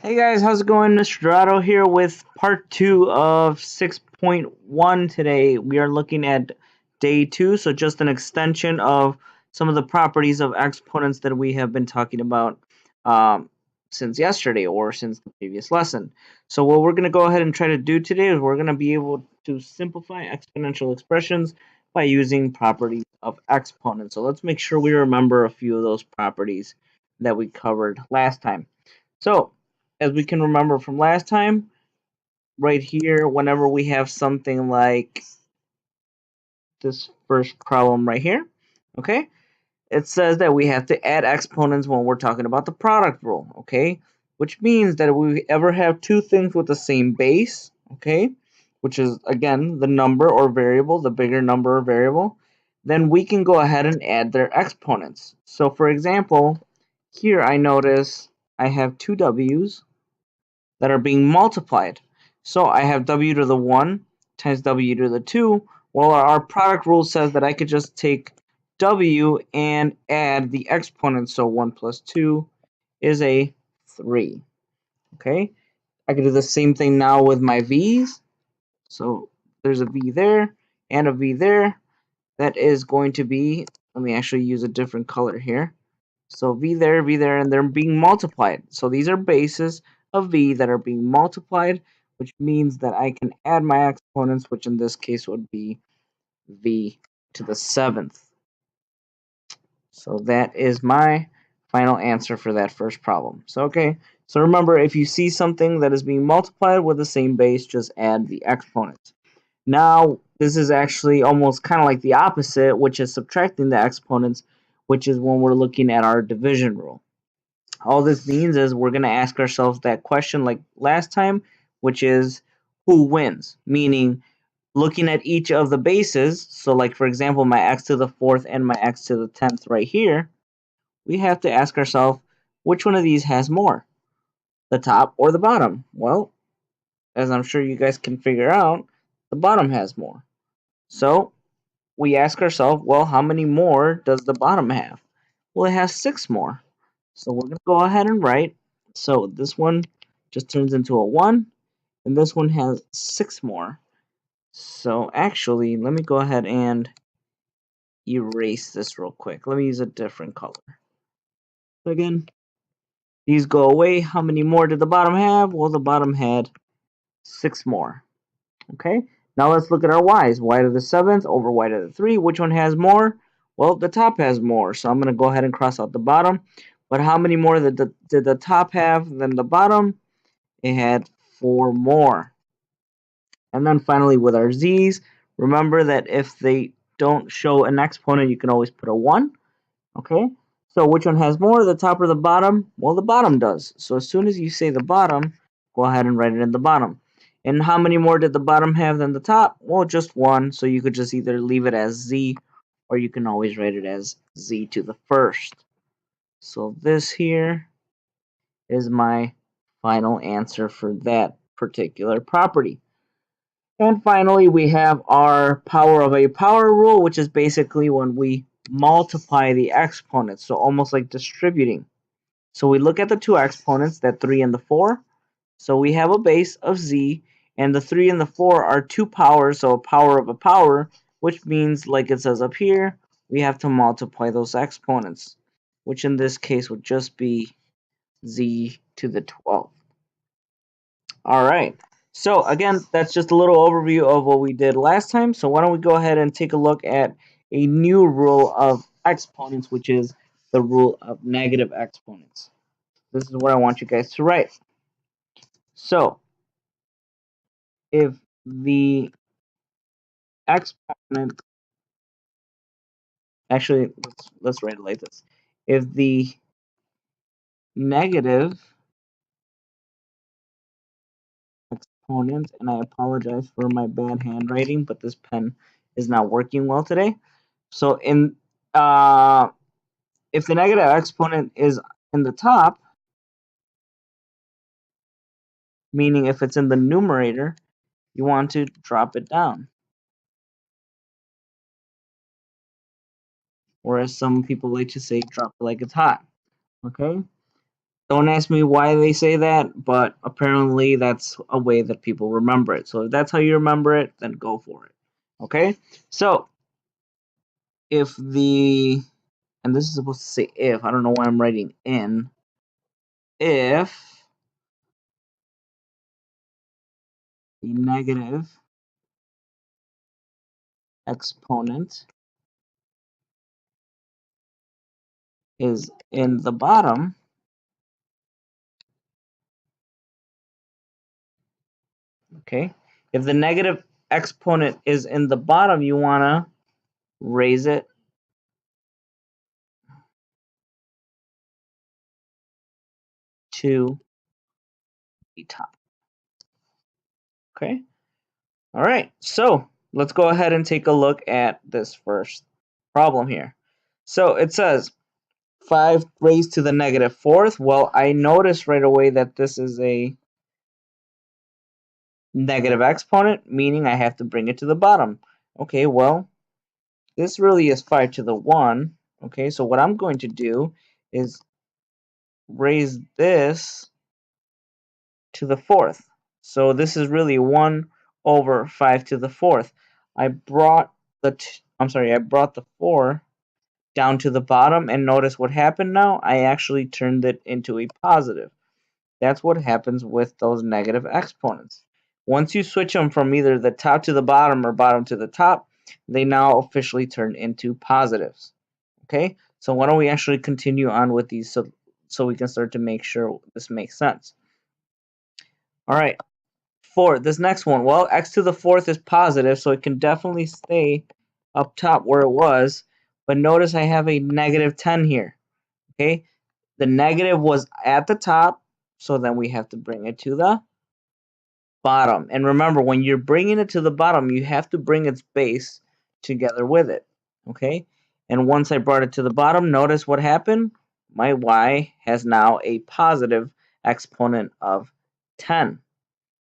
Hey guys, how's it going? Mr. Dorado here with part 2 of 6.1 today. We are looking at day 2, so just an extension of some of the properties of exponents that we have been talking about since yesterday or since the previous lesson. So what we're going to go ahead and try to do today is we're going to be able to simplify exponential expressions by using properties of exponents. So let's make sure we remember a few of those properties that we covered last time. So as we can remember from last time, right here, whenever we have something like this first problem right here, okay, it says that we have to add exponents when we're talking about the product rule, okay, which means that if we ever have two things with the same base, okay, which is, again, the number or variable, the bigger number or variable, then we can go ahead and add their exponents. So, for example, here I notice I have two w's that are being multiplied. So I have w to the 1 times w to the 2. Well, our product rule says that I could just take w and add the exponent. So 1 plus 2 is a 3. Okay? I could do the same thing now with my v's. So there's a v there and a v there. That is going to be, let me actually use a different color here. So v there, and they're being multiplied. So these are bases of v that are being multiplied, which means that I can add my exponents, which in this case would be v to the 7th. So that is my final answer for that first problem. So okay, so remember, if you see something that is being multiplied with the same base, just add the exponents. Now, this is actually almost kind of like the opposite, which is subtracting the exponents, which is when we're looking at our division rule. All this means is we're going to ask ourselves that question like last time, which is who wins? Meaning, looking at each of the bases, so like for example, my x to the 4th and my x to the 10th right here, we have to ask ourselves which one of these has more, the top or the bottom? Well, as I'm sure you guys can figure out, the bottom has more. So we ask ourselves, well, how many more does the bottom have? Well, it has 6 more. So we're going to go ahead and write. So this one just turns into a 1, and this one has 6 more. So actually, let me go ahead and erase this real quick. Let me use a different color. So again, these go away. How many more did the bottom have? Well, the bottom had 6 more. Okay, now let's look at our y's. Y to the 7th over y to the 3. Which one has more? Well, the top has more, so I'm going to go ahead and cross out the bottom. But how many more did the top have than the bottom? It had 4 more. And then finally with our z's, remember that if they don't show an exponent, you can always put a 1. Okay, so which one has more, the top or the bottom? Well, the bottom does. So as soon as you say the bottom, go ahead and write it in the bottom. And how many more did the bottom have than the top? Well, just 1. So you could just either leave it as z, or you can always write it as z to the 1st. So this here is my final answer for that particular property. And finally, we have our power of a power rule, which is basically when we multiply the exponents, so almost like distributing. So we look at the two exponents, that 3 and the 4. So we have a base of z, and the 3 and the 4 are two powers, so a power of a power, which means, like it says up here, we have to multiply those exponents, which in this case would just be z to the 12th. All right. So again, that's just a little overview of what we did last time. So why don't we go ahead and take a look at a new rule of exponents, which is the rule of negative exponents. This is what I want you guys to write. So if the exponent, actually, let's write it like this. If the negative exponent, and I apologize for my bad handwriting, but this pen is not working well today. So if the negative exponent is in the top, meaning if it's in the numerator, you want to drop it down. Or as some people like to say, drop it like it's hot. Okay? Don't ask me why they say that, but apparently that's a way that people remember it. So if that's how you remember it, then go for it. Okay? So if the, and this is supposed to say if, I don't know why I'm writing in, if the negative exponent is in the bottom, okay? If the negative exponent is in the bottom, you want to raise it to the top, okay? All right, so let's go ahead and take a look at this first problem here. So it says 5 raised to the negative fourth. Well, I noticed right away that this is a negative exponent, meaning I have to bring it to the bottom. Okay, well, this really is 5 to the 1. Okay, so what I'm going to do is raise this to the fourth. So this is really 1 over 5 to the fourth. I brought I brought the 4 down to the bottom, and notice what happened now? I actually turned it into a positive. That's what happens with those negative exponents. Once you switch them from either the top to the bottom or bottom to the top, they now officially turn into positives. Okay, so why don't we actually continue on with these so we can start to make sure this makes sense. All right, for this next one, well, x to the fourth is positive, so it can definitely stay up top where it was, but notice I have a negative 10 here. Okay, the negative was at the top, so then we have to bring it to the bottom. And remember, when you're bringing it to the bottom, you have to bring its base together with it. Okay, and once I brought it to the bottom, notice what happened? My y has now a positive exponent of 10.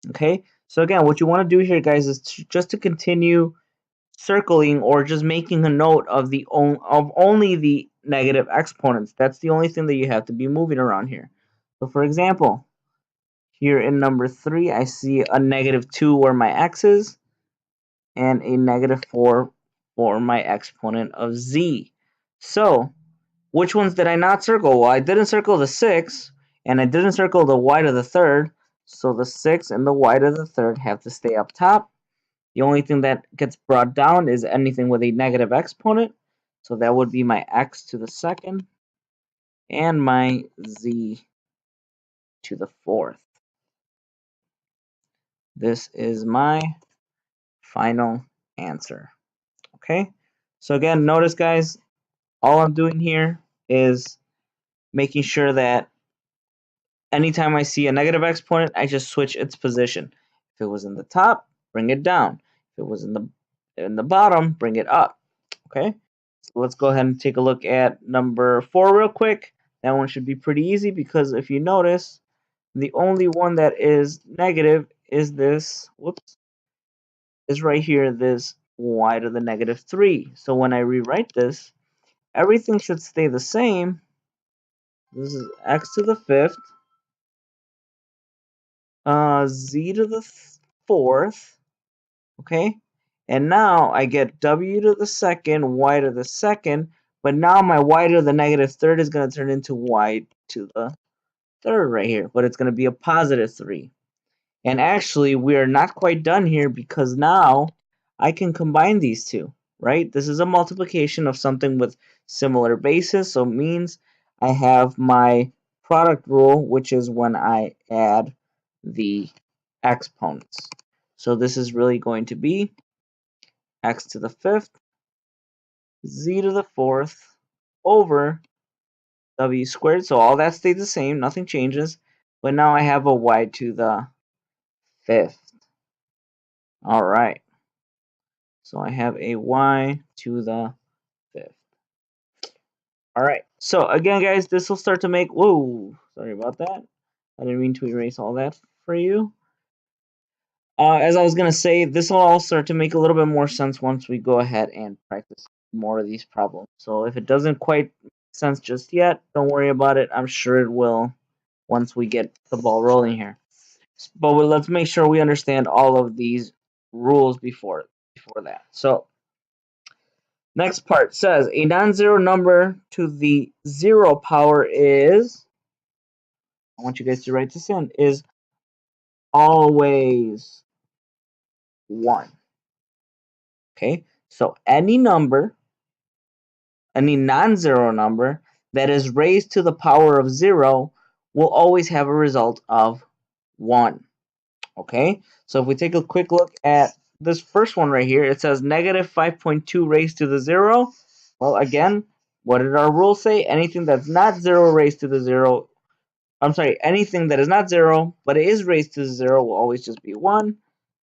Okay, so again, what you want to do here, guys, is just to continue circling or just making a note of only the negative exponents. That's the only thing that you have to be moving around here. So for example, here in number 3, I see a negative 2 where my x is, and a negative 4 for my exponent of z. So which ones did I not circle? Well, I didn't circle the 6, and I didn't circle the y to the third, so the 6 and the y to the third have to stay up top. The only thing that gets brought down is anything with a negative exponent. So that would be my x to the second and my z to the fourth. This is my final answer. Okay, so again, notice, guys, all I'm doing here is making sure that anytime I see a negative exponent, I just switch its position. If it was in the top, bring it down. If it was in the bottom, bring it up. Okay, so let's go ahead and take a look at number 4 real quick. That one should be pretty easy because if you notice, the only one that is negative is this, is right here, this y to the negative 3. So when I rewrite this, everything should stay the same. This is x to the fifth, z to the fourth, okay? And now I get w to the second, y to the second, but now my y to the negative third is going to turn into y to the third right here, but it's going to be a positive 3. And actually, we are not quite done here because now I can combine these two, right? This is a multiplication of something with similar bases, so it means I have my product rule, which is when I add the exponents. So this is really going to be x to the fifth, z to the fourth, over w squared. So all that stays the same, nothing changes. But now I have a y to the fifth. All right. So I have a y to the fifth. All right. So again, guys, this will start to make, whoa, sorry about that. I didn't mean to erase all that for you. As I was going to say, this will all start to make a little bit more sense once we go ahead and practice more of these problems. So if it doesn't quite make sense just yet, don't worry about it. I'm sure it will once we get the ball rolling here. But let's make sure we understand all of these rules before that. So next part says a non-zero number to the 0 power is, I want you guys to write this in, is always 1. Okay, so any number, any non-zero number that is raised to the power of 0 will always have a result of 1. Okay, so if we take a quick look at this first one right here, it says negative 5.2 raised to the 0. Well, again, what did our rule say? Anything that's not 0 raised to the 0, I'm sorry, anything that is not 0 but it is raised to the 0 will always just be 1.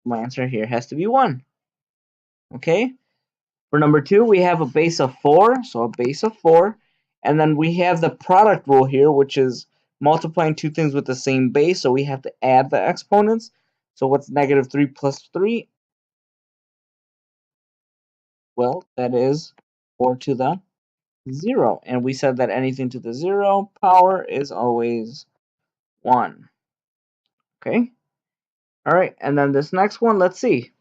My answer here has to be 1. Okay, for number 2, we have a base of 4, so a base of 4. And then we have the product rule here, which is multiplying two things with the same base, so we have to add the exponents. So what's negative 3 plus 3? Well, that is 4 to the 0. And we said that anything to the 0 power is always 1. Okay? All right, and then this next one, let's see.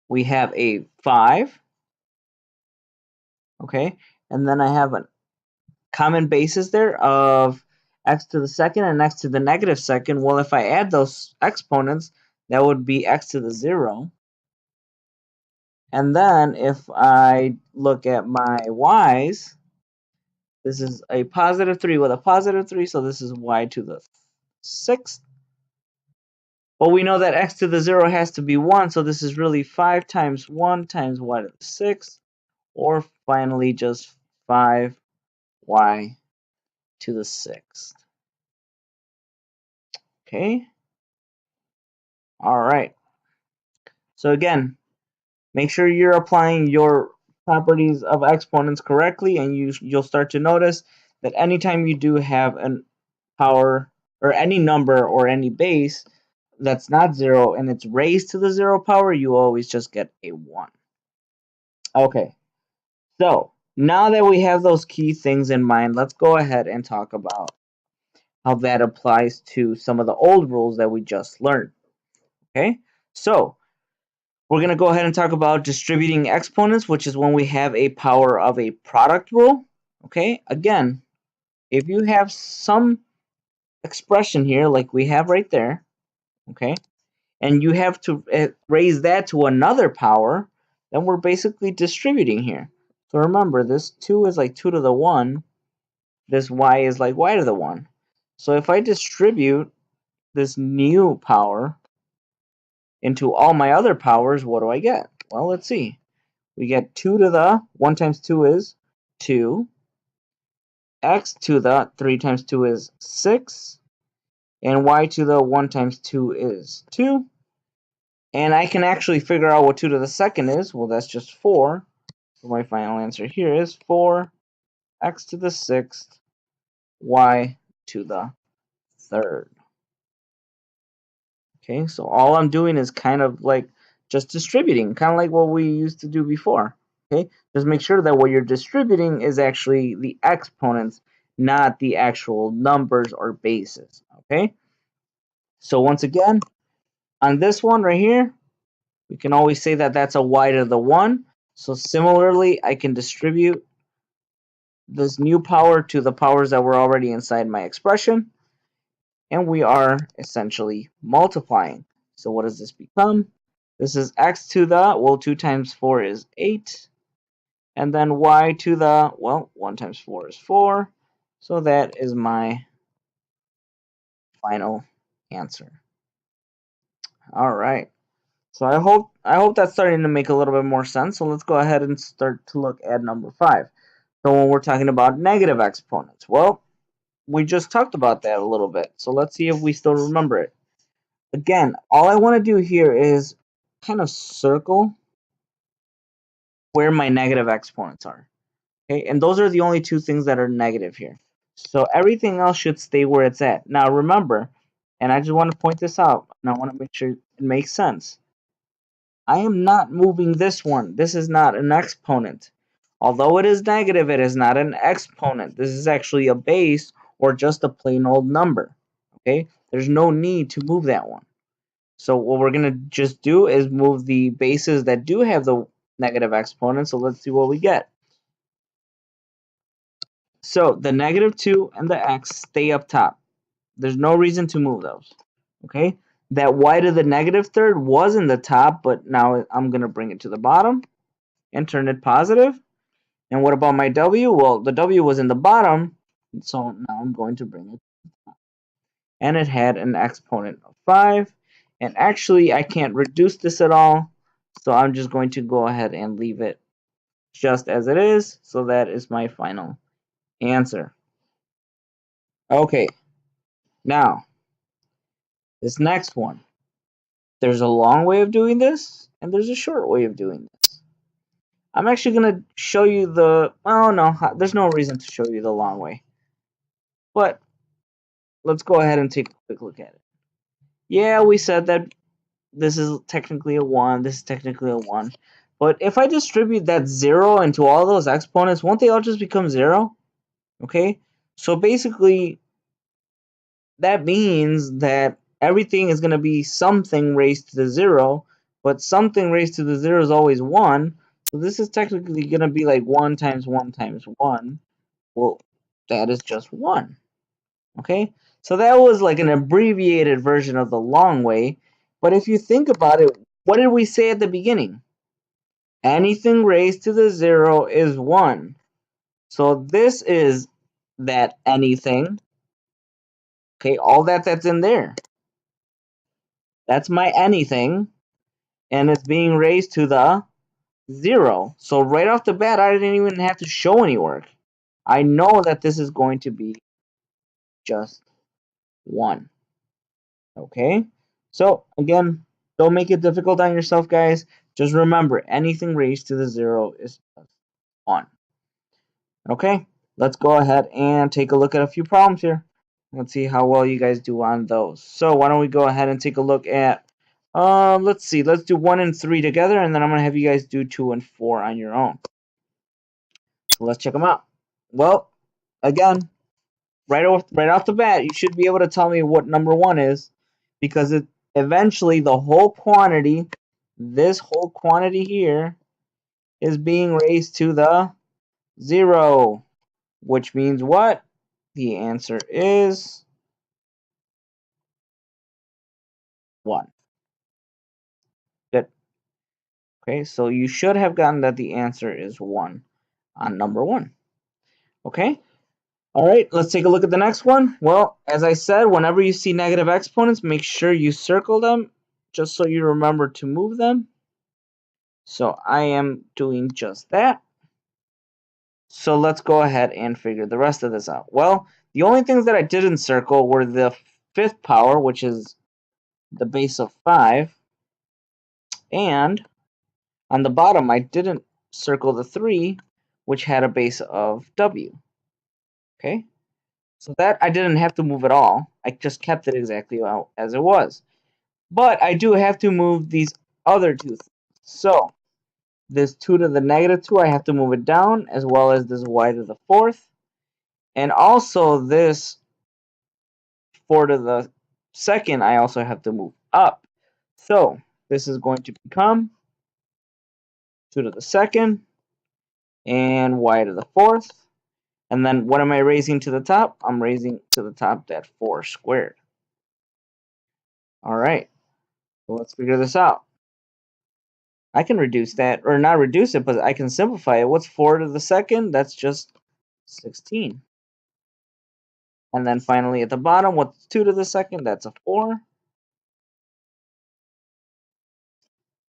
We have a 5. Okay? And then I have a common basis there of x to the second and x to the negative second. Well, if I add those exponents, that would be x to the 0. And then if I look at my y's, this is a positive 3 with a positive 3, so this is y to the 6th. Well, we know that x to the 0 has to be 1, so this is really 5 times 1 times y to the 6th, or finally just 5y to the 6th. Okay? All right. So again, make sure you're applying your properties of exponents correctly, and you'll start to notice that anytime you do have an power or any number or any base that's not 0 and it's raised to the 0 power, you always just get a 1. Okay, so now that we have those key things in mind, let's go ahead and talk about how that applies to some of the old rules that we just learned. Okay, so we're going to go ahead and talk about distributing exponents, which is when we have a power of a product rule. Okay, again, if you have some expression here like we have right there, okay, and you have to raise that to another power, then we're basically distributing here. So remember, this 2 is like 2 to the 1. This y is like y to the 1. So if I distribute this new power into all my other powers, what do I get? Well, let's see. We get 2 to the 1 times 2 is 2. X to the 3 times 2 is 6. And y to the 1 times 2 is 2. And I can actually figure out what 2 to the second is. Well, that's just 4. So my final answer here is 4 x to the 6th, y to the 3rd. Okay, so all I'm doing is kind of like just distributing, kind of like what we used to do before. Okay, just make sure that what you're distributing is actually the exponents, not the actual numbers or bases. Okay, so once again, on this one right here, we can always say that that's a y to the 1. So similarly, I can distribute this new power to the powers that were already inside my expression. And we are essentially multiplying. So what does this become? This is x to the, well, 2 times 4 is 8. And then y to the, well, 1 times 4 is 4. So that is my final answer. All right. So I hope that's starting to make a little bit more sense. So let's go ahead and start to look at number 5. So when we're talking about negative exponents, well, we just talked about that a little bit. So let's see if we still remember it. Again, all I want to do here is kind of circle where my negative exponents are. Okay, and those are the only two things that are negative here. So everything else should stay where it's at. Now remember, and I just want to point this out, and I want to make sure it makes sense. I am not moving this one. This is not an exponent. Although it is negative, it is not an exponent. This is actually a base or just a plain old number. Okay, there's no need to move that one. So what we're gonna just do is move the bases that do have the negative exponent. So let's see what we get. So the -2 and the x stay up top. There's no reason to move those. Okay, that y to the -3rd was in the top, but now I'm gonna bring it to the bottom and turn it positive. And what about my w? Well, the w was in the bottom, so now I'm going to bring it. And it had an exponent of 5. And actually, I can't reduce this at all, so I'm just going to go ahead and leave it just as it is. So that is my final answer. Okay, now this next one. There's a long way of doing this, and there's a short way of doing this. I'm actually going to show you the, oh no, there's no reason to show you the long way. But let's go ahead and take a quick look at it. Yeah, we said that this is technically a 1, this is technically a 1. But if I distribute that 0 into all those exponents, won't they all just become 0? Okay, so basically that means that everything is going to be something raised to the 0, but something raised to the 0 is always 1. So this is technically going to be like 1 times 1 times 1. Well, that is just 1. Okay, so that was like an abbreviated version of the long way. But if you think about it, what did we say at the beginning? Anything raised to the 0 is 1. So this is that anything. Okay, all that's in there. That's my anything. And it's being raised to the 0. So right off the bat, I didn't even have to show any work. I know that this is going to be just 1. Okay, so again, don't make it difficult on yourself, guys. Just remember, anything raised to the 0 is just 1. Okay, let's go ahead and take a look at a few problems here. Let's see how well you guys do on those. So why don't we go ahead and take a look at, let's see, let's do 1 and 3 together, and then I'm going to have you guys do 2 and 4 on your own. So let's check them out. Well, again, right off the bat, you should be able to tell me what number 1 is, because it eventually the whole quantity, this whole quantity here, is being raised to the 0, which means what? The answer is 1. Good. Okay, so you should have gotten that the answer is 1 on number 1. Okay? All right, let's take a look at the next one. Well, as I said, whenever you see negative exponents, make sure you circle them just so you remember to move them. So I am doing just that. So let's go ahead and figure the rest of this out. Well, the only things that I didn't circle were the 5th power, which is the base of 5. And on the bottom, I didn't circle the 3, which had a base of w. Okay? So that I didn't have to move at all. I just kept it exactly as it was. But I do have to move these other two things. So this 2 to the -2, I have to move it down, as well as this y to the 4th. And also this 4 to the 2nd, I also have to move up. So this is going to become 2 to the 2nd and y to the 4th. And then what am I raising to the top? I'm raising to the top that 4 squared. All right, so let's figure this out. I can reduce that, or not reduce it, but I can simplify it. What's 4 to the 2nd? That's just 16. And then finally at the bottom, what's 2 to the 2nd? That's a 4.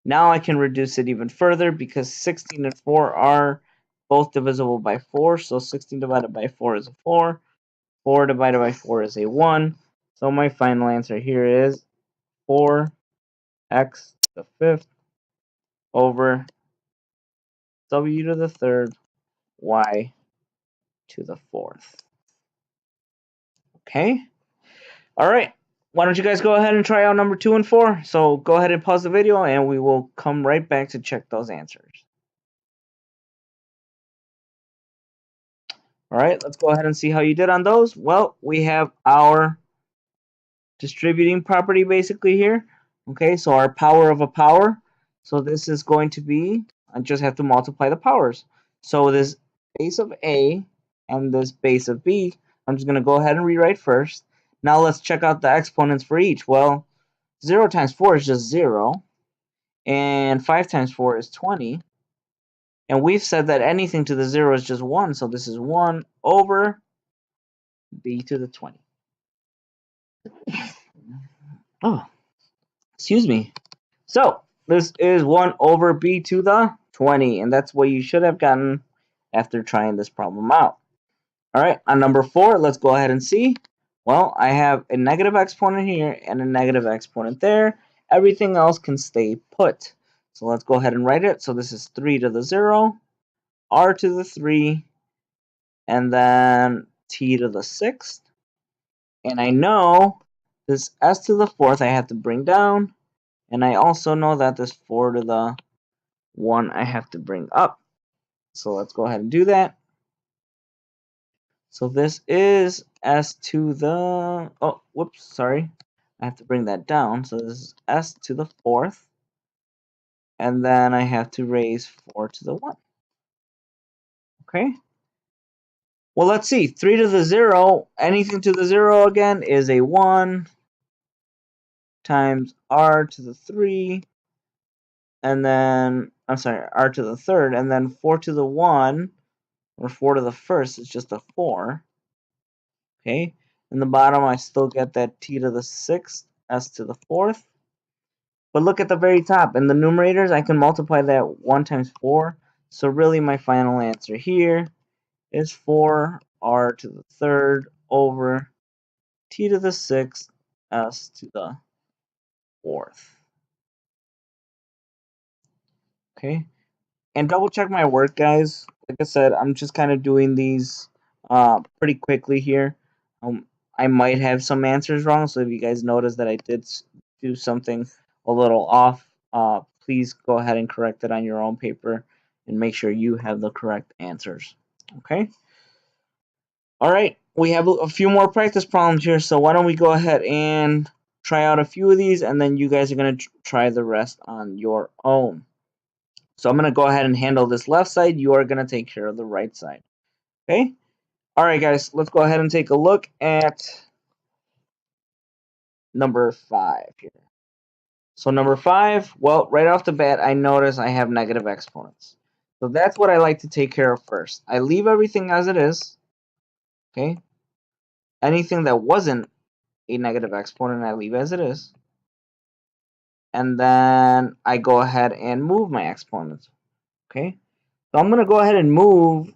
Now I can reduce it even further because 16 and 4 are both divisible by 4. So 16 divided by 4 is a 4. 4 divided by 4 is a 1. So my final answer here is 4x to the 5th over w to the 3rd, y to the 4th. Okay? All right. Why don't you guys go ahead and try out number 2 and 4? So go ahead and pause the video and we will come right back to check those answers. All right, let's go ahead and see how you did on those. Well, we have our distributing property basically here. Okay, so our power of a power. So this is going to be, I just have to multiply the powers. So this base of A and this base of B, I'm just going to go ahead and rewrite first. Now let's check out the exponents for each. Well, 0 times 4 is just 0, and 5 times 4 is 20. And we've said that anything to the 0 is just 1, so this is 1 over B to the 20. Oh, excuse me. So this is 1 over B to the 20, and that's what you should have gotten after trying this problem out. All right, on number 4, let's go ahead and see. Well, I have a negative exponent here and a negative exponent there. Everything else can stay put. So let's go ahead and write it. So this is 3 to the 0, r to the 3, and then t to the 6th. And I know this s to the 4th I have to bring down. And I also know that this 4 to the 1 I have to bring up. So let's go ahead and do that. So this is s to the, oh, whoops, sorry. I have to bring that down. So this is s to the 4th. And then I have to raise 4 to the 1. Okay. Well, let's see. 3 to the 0, anything to the 0 again is a 1 times r to the 3. And then, I'm sorry, r to the 3rd. And then 4 to the 1, or 4 to the 1st is just a 4. Okay, in the bottom I still get that t to the 6th, s to the 4th. But look at the very top. In the numerators, I can multiply that 1 times 4. So really my final answer here is 4r to the 3rd over t to the 6th, s to the 4th. Okay, and double check my work, guys. Like I said, I'm just kind of doing these pretty quickly here. I might have some answers wrong, so if you guys notice that I did do something a little off, please go ahead and correct it on your own paper and make sure you have the correct answers. Okay? All right, we have a few more practice problems here, so why don't we go ahead and try out a few of these, and then you guys are going to try the rest on your own. So I'm going to go ahead and handle this left side. You are going to take care of the right side. Okay? All right, guys, let's go ahead and take a look at number 5 here. So number 5, well, right off the bat, I notice I have negative exponents. So that's what I like to take care of first. I leave everything as it is. Okay? Anything that wasn't a negative exponent, I leave as it is. And then I go ahead and move my exponents. Okay? So I'm going to go ahead and move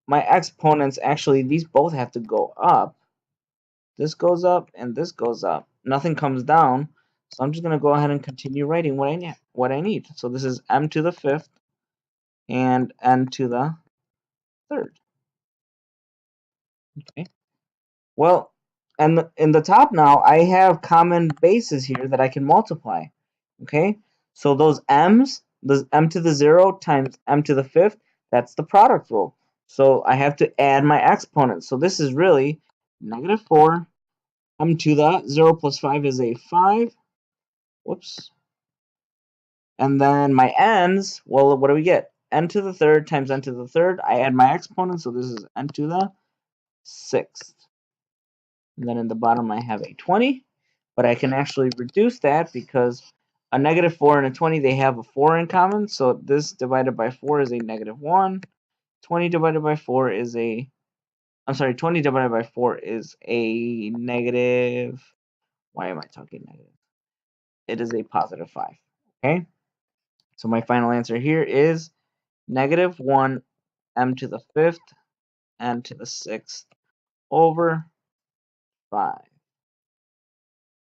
my exponents. Actually, these both have to go up. This goes up and this goes up. Nothing comes down. So I'm just going to go ahead and continue writing what I need. So this is m to the 5th and n to the 3rd. Okay. Well, and in the top now, I have common bases here that I can multiply. Okay. So those m's, the m to the 0 times m to the 5th, that's the product rule. So I have to add my exponents. So this is really negative 4 m to the 0 plus 5 is a 5. Whoops. And then my n's, well, what do we get? N to the 3rd times n to the 3rd. I add my exponent, so this is n to the 6th. And then in the bottom I have a 20. But I can actually reduce that because a negative 4 and a 20, they have a 4 in common. So this divided by 4 is a negative 1. 20 divided by 4 is a, I'm sorry, 20 divided by 4 is a negative, why am I talking negative? It is a positive 5. Okay? So my final answer here is negative 1 m to the 5th n to the 6th over 5.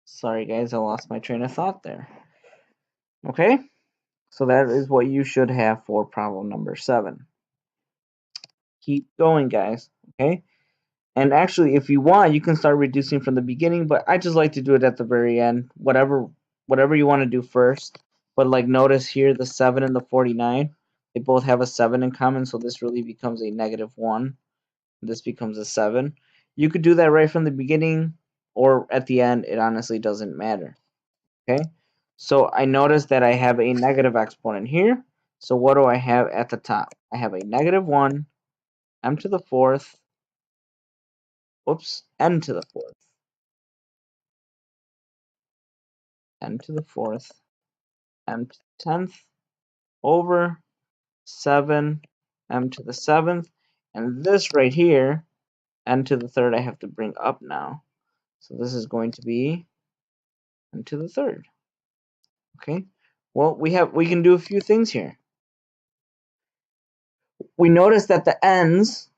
Sorry guys, I lost my train of thought there. Okay, so that is what you should have for problem number 7. Keep going, guys. Okay, and actually if you want, you can start reducing from the beginning, but I just like to do it at the very end. Whatever you want to do first. But like notice here, the 7 and the 49, they both have a 7 in common, so this really becomes a negative 1. This becomes a 7. You could do that right from the beginning or at the end. It honestly doesn't matter. Okay, so I notice that I have a negative exponent here. So what do I have at the top? I have a negative 1, m to the 4th, n to the 4th, n to the 4th, m to the 10th, over 7, m to the 7th, and this right here, n to the 3rd, I have to bring up now. So this is going to be n to the 3rd. Okay, well, we can do a few things here. We notice that the n's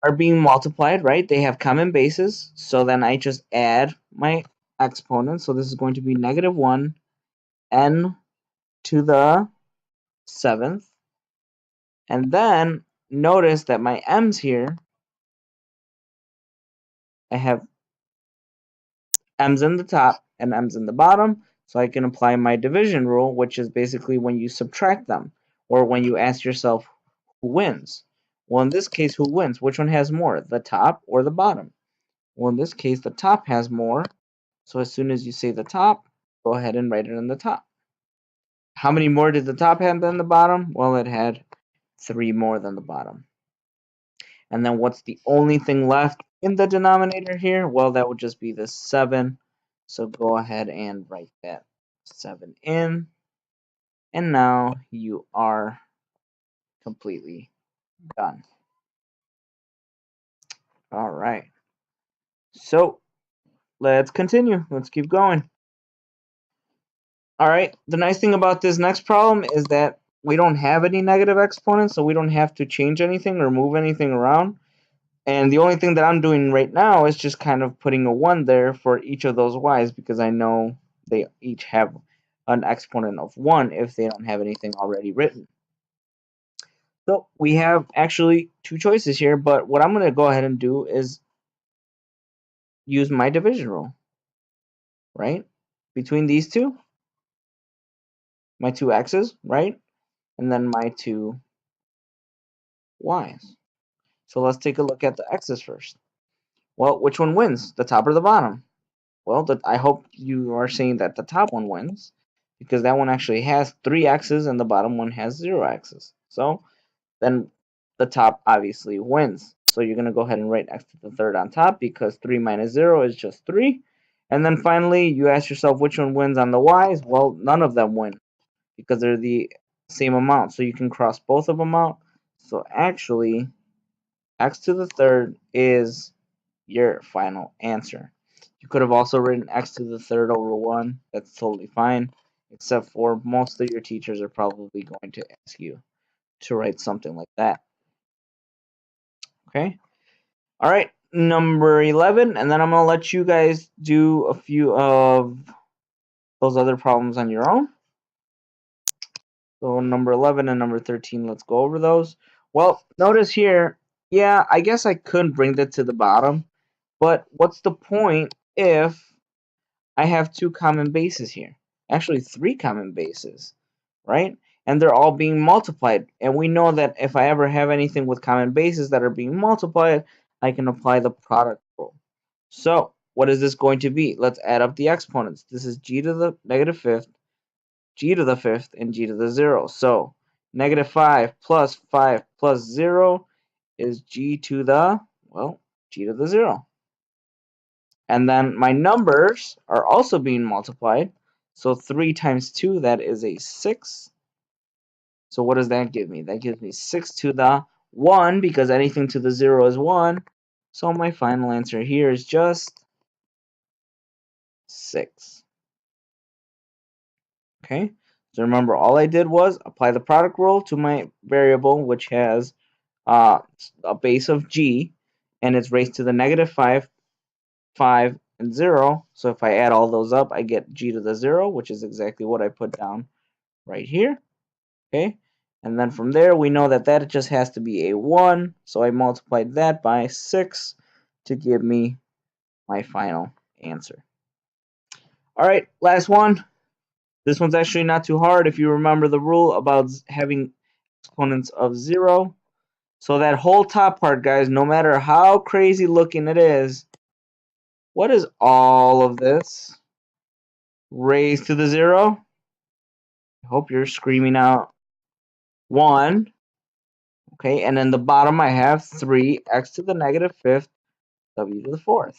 are being multiplied, right? They have common bases, so then I just add my exponents. So this is going to be negative 1 n to the 7th, and then notice that my m's here, I have m's in the top and m's in the bottom, so I can apply my division rule, which is basically when you subtract them, or when you ask yourself who wins. Well, in this case, who wins? Which one has more, the top or the bottom? Well, in this case, the top has more, so as soon as you say the top, go ahead and write it in the top. How many more did the top have than the bottom? Well, it had 3 more than the bottom. And then what's the only thing left in the denominator here? Well, that would just be the 7. So go ahead and write that 7 in. And now you are completely done. All right. So let's continue. Let's keep going. All right. The nice thing about this next problem is that we don't have any negative exponents, so we don't have to change anything or move anything around. And the only thing that I'm doing right now is just kind of putting a 1 there for each of those y's, because I know they each have an exponent of 1 if they don't have anything already written. So we have actually 2 choices here, but what I'm going to go ahead and do is use my division rule, right? Between these two, my 2 x's, right? And then my 2 y's. So let's take a look at the x's first. Well, which one wins, the top or the bottom? Well, I hope you are saying that the top one wins, because that one actually has 3 x's and the bottom one has 0 x's. So then the top obviously wins. So you're going to go ahead and write x to the 3rd on top, because 3 minus 0 is just 3. And then finally, you ask yourself which one wins on the y's. Well, none of them win, because they're the same amount. So you can cross both of them out. So actually, x to the 3rd is your final answer. You could have also written x to the 3rd over 1. That's totally fine, except for most of your teachers are probably going to ask you to write something like that. Okay? All right, number 11, and then I'm going to let you guys do a few of those other problems on your own. So number 11 and number 13, let's go over those. Well, notice here, yeah, I guess I could bring that to the bottom, but what's the point if I have 2 common bases here? Actually, 3 common bases, right? And they're all being multiplied. And we know that if I ever have anything with common bases that are being multiplied, I can apply the product rule. So what is this going to be? Let's add up the exponents. This is g to the negative 5th, g to the 5th, and g to the 0. So negative 5 plus 0 is g to the, well, g to the 0. And then my numbers are also being multiplied. So 3 times 2, that is a 6. So what does that give me? That gives me 6 to the 1, because anything to the 0 is 1. So my final answer here is just 6. Okay, so remember, all I did was apply the product rule to my variable, which has a base of g, and it's raised to the negative 5, 5, and 0. So if I add all those up, I get g to the 0, which is exactly what I put down right here. Okay, and then from there, we know that that just has to be a 1. So I multiplied that by 6 to give me my final answer. All right, last one. This one's actually not too hard if you remember the rule about having exponents of 0. So that whole top part, guys, no matter how crazy looking it is, what is all of this? Raised to the 0? I hope you're screaming out 1. Okay, and then the bottom I have 3x to the negative 5th, w to the 4th.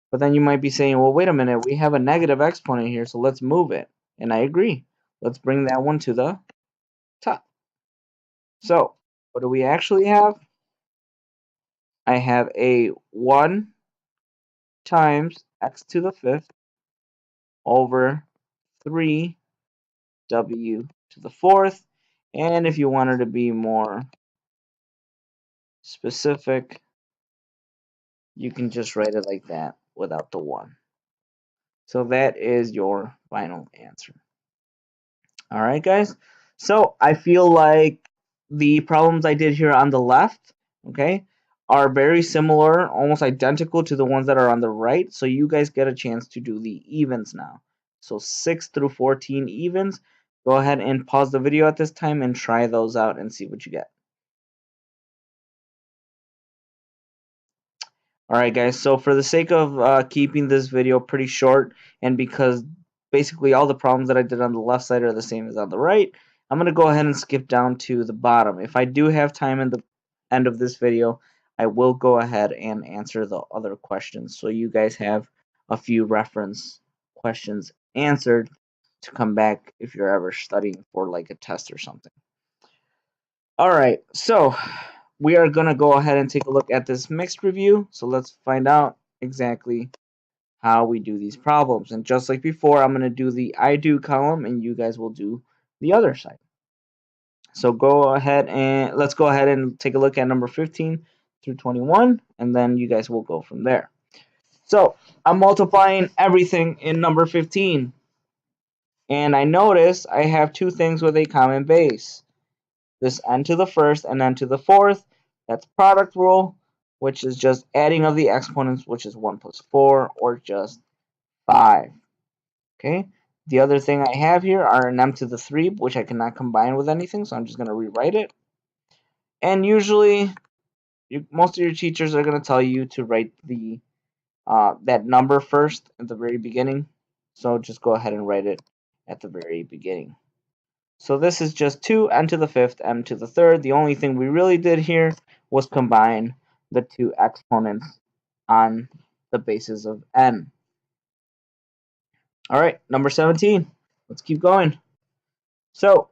But then you might be saying, well, wait a minute, we have a negative exponent here, so let's move it. And I agree. Let's bring that one to the top. So, what do we actually have? I have a 1 times x to the 5th over 3w to the 4th. And if you wanted to be more specific, you can just write it like that without the 1. So that is your final answer. All right, guys. So I feel like the problems I did here on the left, okay, are very similar, almost identical to the ones that are on the right. So you guys get a chance to do the evens now. So 6 through 14 evens. Go ahead and pause the video at this time and try those out and see what you get. Alright guys, so for the sake of keeping this video pretty short, and because basically all the problems that I did on the left side are the same as on the right, I'm going to go ahead and skip down to the bottom. If I do have time in the end of this video, I will go ahead and answer the other questions, so you guys have a few reference questions answered to come back if you're ever studying for like a test or something. Alright, so we are going to go ahead and take a look at this mixed review. So let's find out exactly how we do these problems. And just like before, I'm going to do the I do column and you guys will do the other side. So let's go ahead and take a look at number 15 through 21, and then you guys will go from there. So I'm multiplying everything in number 15, and I notice I have two things with a common base. This n to the first and n to the fourth, that's product rule, which is just adding of the exponents, which is 1 plus 4, or just 5. Okay. The other thing I have here are an m to the 3, which I cannot combine with anything, so I'm just going to rewrite it. And usually, most of your teachers are going to tell you to write that number first at the very beginning. So just go ahead and write it at the very beginning. So this is just 2 n to the 5th, m to the 3rd. The only thing we really did here was combine the two exponents on the basis of n. All right, number 17. Let's keep going. So,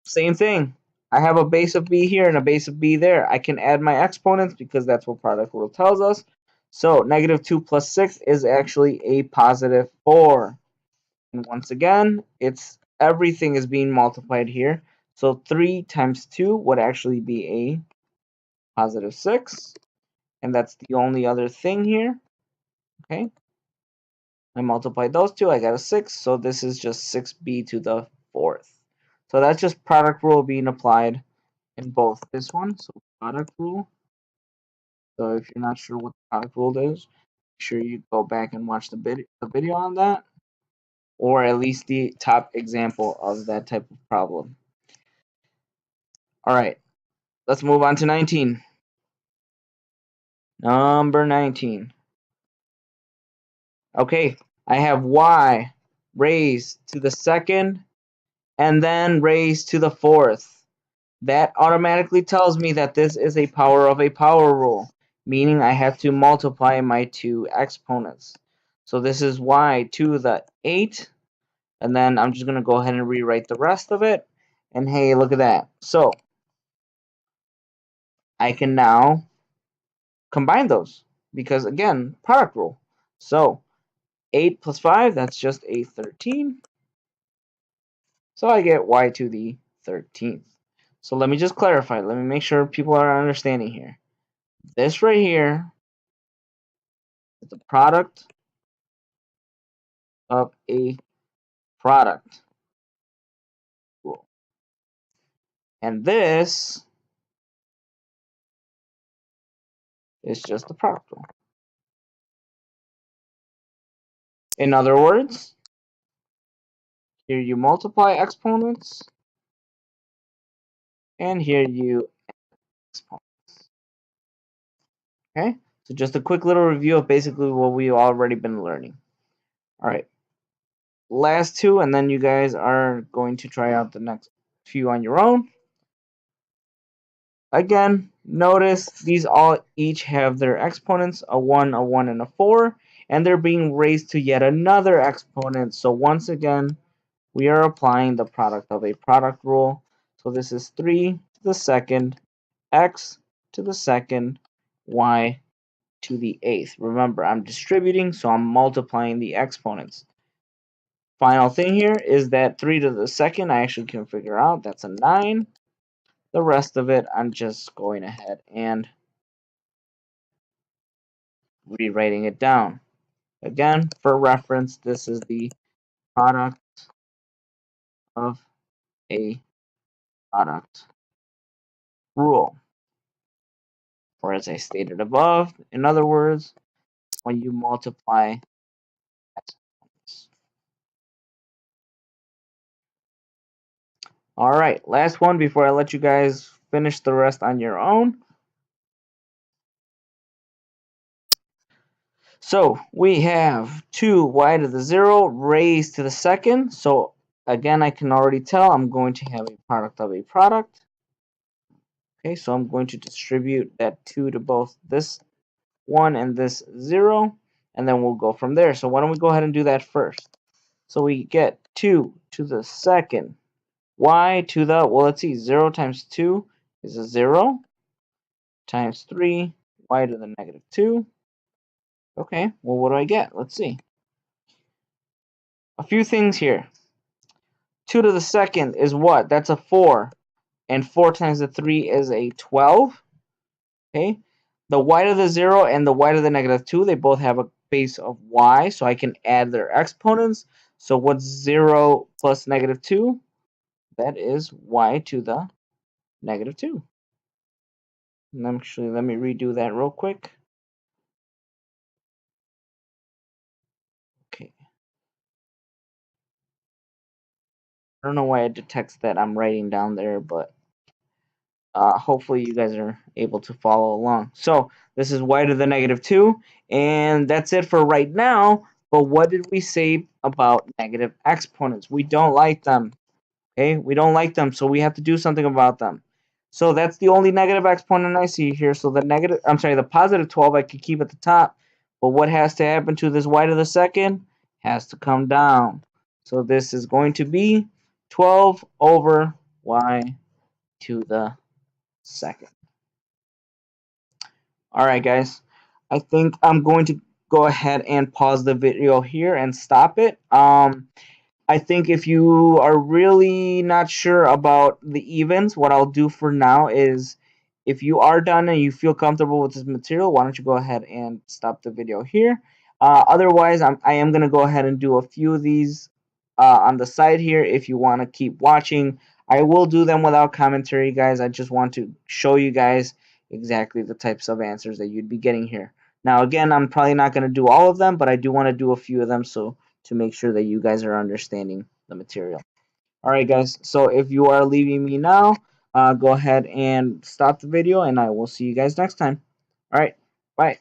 same thing. I have a base of b here and a base of b there. I can add my exponents because that's what product rule tells us. So, negative 2 plus 6 is actually a positive 4. And once again, everything is being multiplied here. So 3 times 2 would actually be a positive 6. And that's the only other thing here. Okay. I multiplied those two, I got a 6. So this is just 6b to the 4th. So that's just product rule being applied in both this one. So product rule. So if you're not sure what the product rule is, make sure you go back and watch the video on that, or at least the top example of that type of problem. All right, let's move on to 19. Number 19. Okay, I have y raised to the 2nd and then raised to the 4th. That automatically tells me that this is a power of a power rule, meaning I have to multiply my two exponents. So this is y to the 8, and then I'm just going to go ahead and rewrite the rest of it. And hey, look at that. So I can now combine those because, again, product rule. So 8 plus 5, that's just a 13. So I get y to the 13th. So let me just clarify. Let me make sure people are understanding here. This right here is the product of a product rule. And this is just the product rule. In other words, here you multiply exponents, and here you exponents. Okay, so just a quick little review of basically what we've already been learning. All right, last two, and then you guys are going to try out the next few on your own. Again, notice these all each have their exponents, a 1, and a 4, and they're being raised to yet another exponent. So once again, we are applying the product of a product rule. So this is 3 to the second, x to the second, y to the eighth. Remember, I'm distributing, so I'm multiplying the exponents. Final thing here is that 3 to the second, I actually can figure out that's a 9. The rest of it, I'm just going ahead and rewriting it down. Again, for reference, this is the product of a product rule. Or as I stated above, in other words, when you multiply exponents. Alright, last one before I let you guys finish the rest on your own. So we have 2y to the 0 raised to the second. So again, I can already tell I'm going to have a product of a product. Okay, so I'm going to distribute that 2 to both this 1 and this 0, and then we'll go from there. So why don't we go ahead and do that first? So we get 2 to the second, y to the, well, let's see, 0 times 2 is a 0, times 3, y to the negative 2. Okay, well, what do I get? Let's see. A few things here. 2 to the second is what? That's a 4. And 4 times the 3 is a 12. Okay. The y to the 0 and the y to the negative 2, they both have a base of y, so I can add their exponents. So what's 0 plus negative 2? That is y to the negative 2. And actually, let me redo that real quick. Okay. I don't know why it detects that I'm writing down there, but hopefully you guys are able to follow along. So this is y to the negative 2, and that's it for right now. But what did we say about negative exponents? We don't like them. Okay, we don't like them, so we have to do something about them. So that's the only negative exponent I see here. So the positive 12 I could keep at the top. But what has to happen to this y to the second? Has to come down. So this is going to be 12 over y to the second. Alright guys, I think I'm going to go ahead and pause the video here and stop it. I think if you are really not sure about the evens, what I'll do for now is if you are done and you feel comfortable with this material, why don't you go ahead and stop the video here. Otherwise, I am going to go ahead and do a few of these on the side here if you want to keep watching. I will do them without commentary, guys. I just want to show you guys exactly the types of answers that you'd be getting here. Now, again, I'm probably not going to do all of them, but I do want to do a few of them so to make sure that you guys are understanding the material. Alright guys, so if you are leaving me now, go ahead and stop the video and I will see you guys next time. Alright, bye.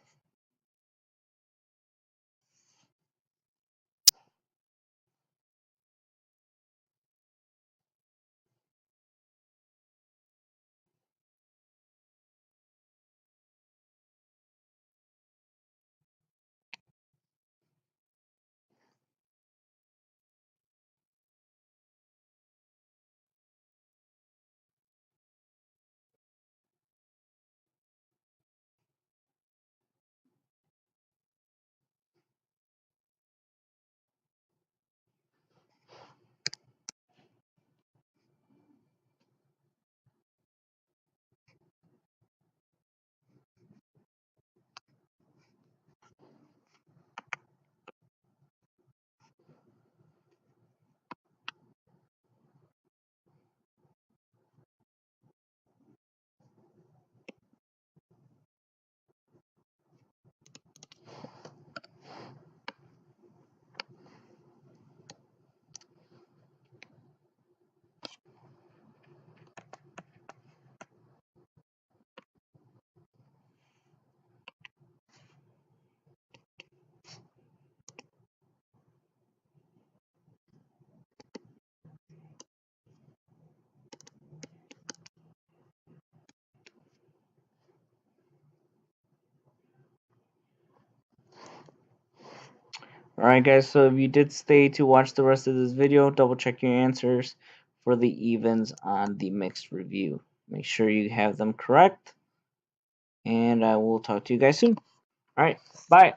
Alright guys, so if you did stay to watch the rest of this video, double check your answers for the evens on the mixed review. Make sure you have them correct, and I will talk to you guys soon. Alright, bye.